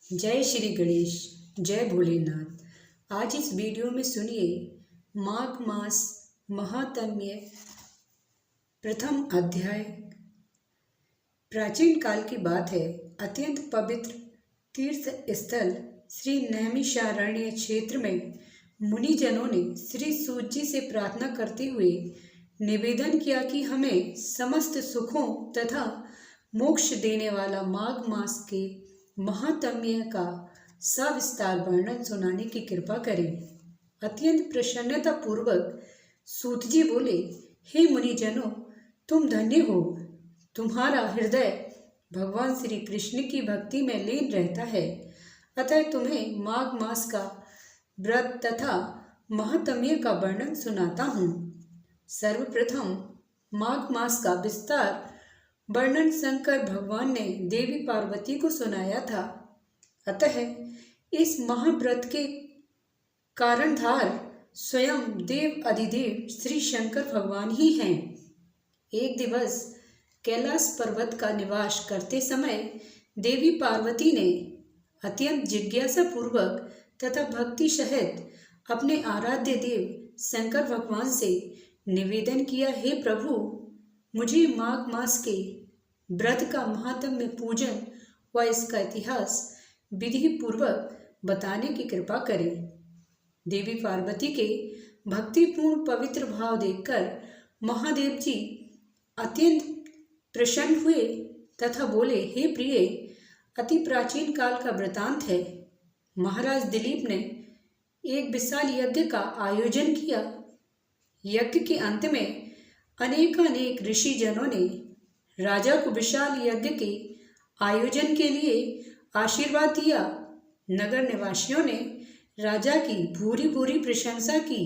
जय श्री गणेश, जय भोलेनाथ। आज इस वीडियो में सुनिए माघ मास महात्म्य प्रथम अध्याय। प्राचीन काल की बात है। अत्यंत पवित्र तीर्थ स्थल श्री नैमिषारण्य क्षेत्र में मुनिजनों ने श्री सूत जी से प्रार्थना करते हुए निवेदन किया कि हमें समस्त सुखों तथा मोक्ष देने वाला माघ मास के महात्म्य का सविस्तार वर्णन सुनाने की कृपा करें। अत्यंत प्रसन्नता पूर्वक सूत जी बोले, हे मुनिजनों, तुम धन्य हो। तुम्हारा हृदय भगवान श्री कृष्ण की भक्ति में लीन रहता है, अतः तुम्हें माघ मास का व्रत तथा महात्म्य का वर्णन सुनाता हूँ। सर्वप्रथम माघ मास का विस्तार वर्णन शंकर भगवान ने देवी पार्वती को सुनाया था। अतः इस महाव्रत के कारणधार स्वयं देव अधिदेव श्री शंकर भगवान ही हैं। एक दिवस कैलाश पर्वत का निवास करते समय देवी पार्वती ने अत्यंत जिज्ञासा पूर्वक तथा भक्ति सहित अपने आराध्य देव शंकर भगवान से निवेदन किया, हे प्रभु, मुझे माघ मास के व्रत का महात्म्य पूजन व इसका इतिहास विधि पूर्वक बताने की कृपा करें। देवी पार्वती के भक्तिपूर्ण पवित्र भाव देखकर महादेव जी अत्यंत प्रसन्न हुए तथा बोले, हे प्रिय, अति प्राचीन काल का वृतांत है। महाराज दिलीप ने एक विशाल यज्ञ का आयोजन किया। यज्ञ के अंत में अनेक ऋषि जनों ने राजा को विशाल यज्ञ के आयोजन के लिए आशीर्वाद दिया। नगर निवासियों ने राजा की भूरी भूरी प्रशंसा की।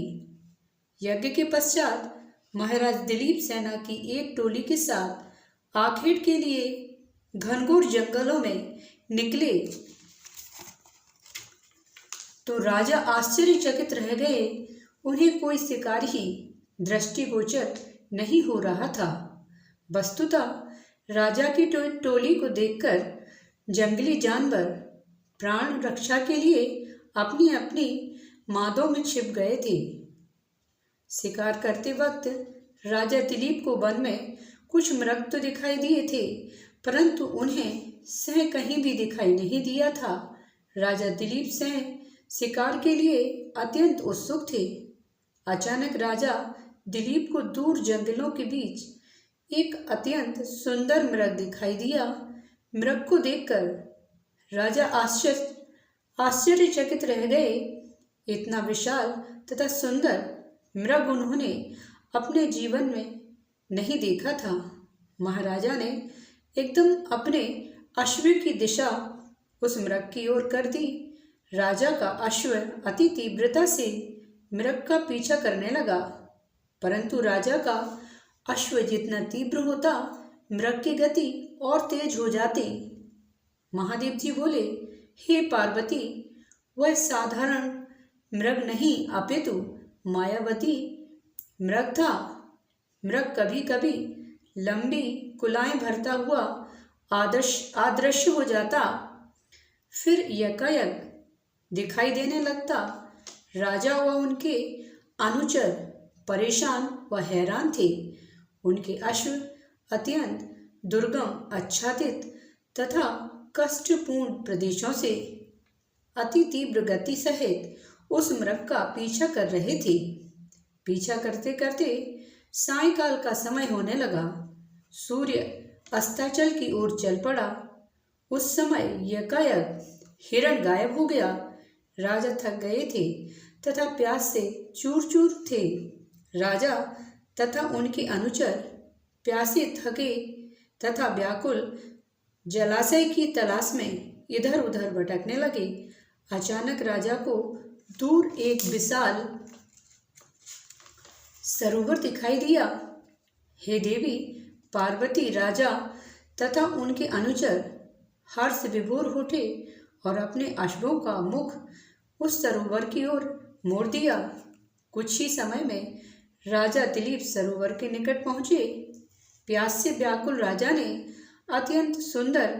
यज्ञ के पश्चात महाराज दिलीप सेना की एक टोली के साथ आखेट के लिए घनघोर जंगलों में निकले तो राजा आश्चर्यचकित रह गए। उन्हें कोई शिकार ही दृष्टिगोचर नहीं हो रहा था। वस्तुतः राजा की टोली को देखकर जंगली जानवर प्राण रक्षा के लिए अपनी अपनी मादों में छिप गए थे। शिकार करते वक्त राजा दिलीप को वन में कुछ मृग तो दिखाई दिए थे, परंतु उन्हें सिंह कहीं भी दिखाई नहीं दिया था। राजा दिलीप सिंह शिकार के लिए अत्यंत उत्सुक थे। अचानक राजा दिलीप को दूर जंगलों के बीच एक अत्यंत सुंदर मृग दिखाई दिया। मृग को देखकर राजा आश्चर्यचकित रह गए। इतना विशाल तथा सुंदर मृग उन्होंने अपने जीवन में नहीं देखा था। महाराजा ने एकदम अपने अश्व की दिशा उस मृग की ओर कर दी। राजा का अश्व अति तीव्रता से मृग का पीछा करने लगा, परंतु राजा का अश्व जितना तीव्र होता, मृग की गति और तेज हो जाती। महादेव जी बोले, हे पार्वती, वह साधारण मृग नहीं अपितु मायावती मृग था। मृग कभी कभी लंबी कुलाएं भरता हुआ अदृश्य हो जाता, फिर यकायक दिखाई देने लगता। राजा व उनके अनुचर परेशान व हैरान थे। उनके अश्व अत्यंत दुर्गम, आच्छादित तथा कष्टपूर्ण प्रदेशों से अति तीव्र गति सहित उस मृग का पीछा कर रहे थे। पीछा करते करते सायंकाल का समय होने लगा। सूर्य अस्ताचल की ओर चल पड़ा। उस समय यकायक हिरण गायब हो गया। राजा थक गए थे तथा प्यास से चूर चूर थे। राजा तथा उनके अनुचर प्यासे, थके तथा व्याकुल जलाशय की तलाश में इधर उधर भटकने लगे। अचानक राजा को दूर एक विशाल सरोवर दिखाई दिया। हे देवी पार्वती, राजा तथा उनके अनुचर हर्ष विभोर उठे और अपने अश्वों का मुख उस सरोवर की ओर मोड़ दिया। कुछ ही समय में राजा दिलीप सरोवर के निकट पहुँचे। प्यास से व्याकुल राजा ने अत्यंत सुंदर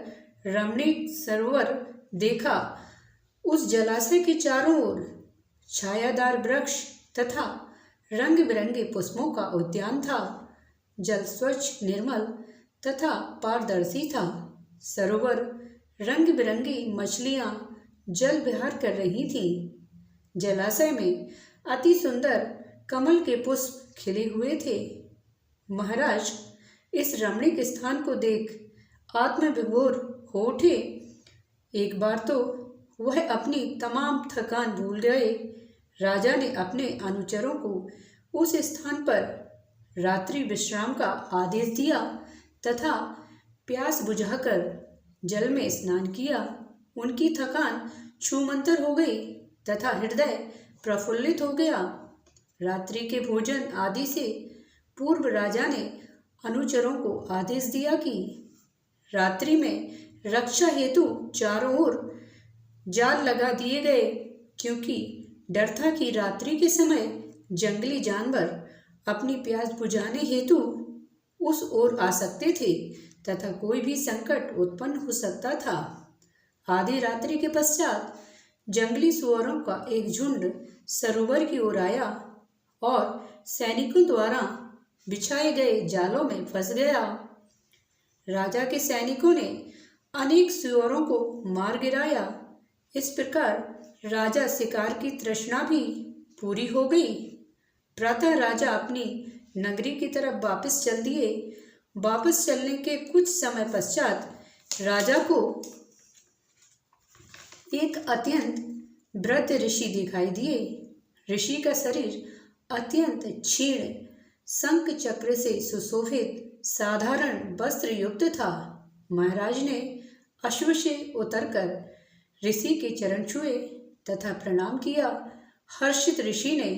रमणीक सरोवर देखा। उस जलाशय के चारों ओर छायादार वृक्ष तथा रंग बिरंगे पुष्पों का उद्यान था। जल स्वच्छ, निर्मल तथा पारदर्शी था। सरोवर रंग बिरंगी मछलियां जल विहार कर रही थीं। जलाशय में अति सुंदर कमल के पुष्प खिले हुए थे। महाराज इस रमणीक स्थान को देख आत्मविभोर हो उठे। एक बार तो वह अपनी तमाम थकान भूल गए। राजा ने अपने अनुचरों को उस स्थान पर रात्रि विश्राम का आदेश दिया तथा प्यास बुझाकर जल में स्नान किया। उनकी थकान छूमंतर हो गई तथा हृदय प्रफुल्लित हो गया। रात्रि के भोजन आदि से पूर्व राजा ने अनुचरों को आदेश दिया कि रात्रि में रक्षा हेतु चारों ओर जाल लगा दिए गए, क्योंकि डर था कि रात्रि के समय जंगली जानवर अपनी प्यास बुझाने हेतु उस ओर आ सकते थे तथा कोई भी संकट उत्पन्न हो सकता था। आधी रात्रि के पश्चात जंगली सुअरों का एक झुंड सरोवर की ओर आया और सैनिकों द्वारा बिछाए गए जालों में फंस गया। राजा के सैनिकों ने अनेक सुअरों को मार गिराया। इस प्रकार राजा शिकार की तृष्णा भी पूरी हो गई। प्रातः राजा अपनी नगरी की तरफ वापस चल दिए। वापस चलने के कुछ समय पश्चात राजा को एक अत्यंत वृद्ध ऋषि दिखाई दिए। ऋषि का शरीर अत्यंत क्षीण, शंख चक्र से सुशोभित साधारण वस्त्र युक्त था। महाराज ने अश्व से उतरकर ऋषि के चरण छुए तथा प्रणाम किया। हर्षित ऋषि ने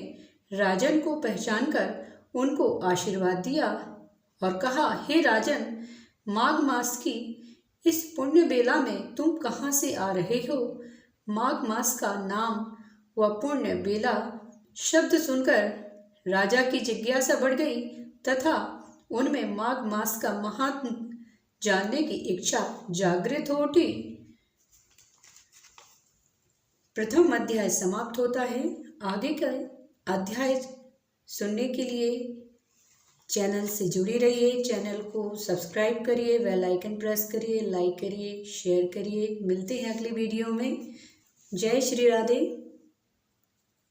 राजन को पहचानकर उनको आशीर्वाद दिया और कहा, हे राजन, माघ मास की इस पुण्य बेला में तुम कहाँ से आ रहे हो? माघ मास का नाम व पुण्य बेला शब्द सुनकर राजा की जिज्ञासा बढ़ गई तथा उनमें माघ मास का महात्म जानने की इच्छा जागृत हो उठी। प्रथम अध्याय समाप्त होता है। आगे का अध्याय सुनने के लिए चैनल से जुड़ी रहिए। चैनल को सब्सक्राइब करिए, बेल आइकन प्रेस करिए, लाइक करिए, शेयर करिए। मिलते हैं अगली वीडियो में। जय श्री राधे।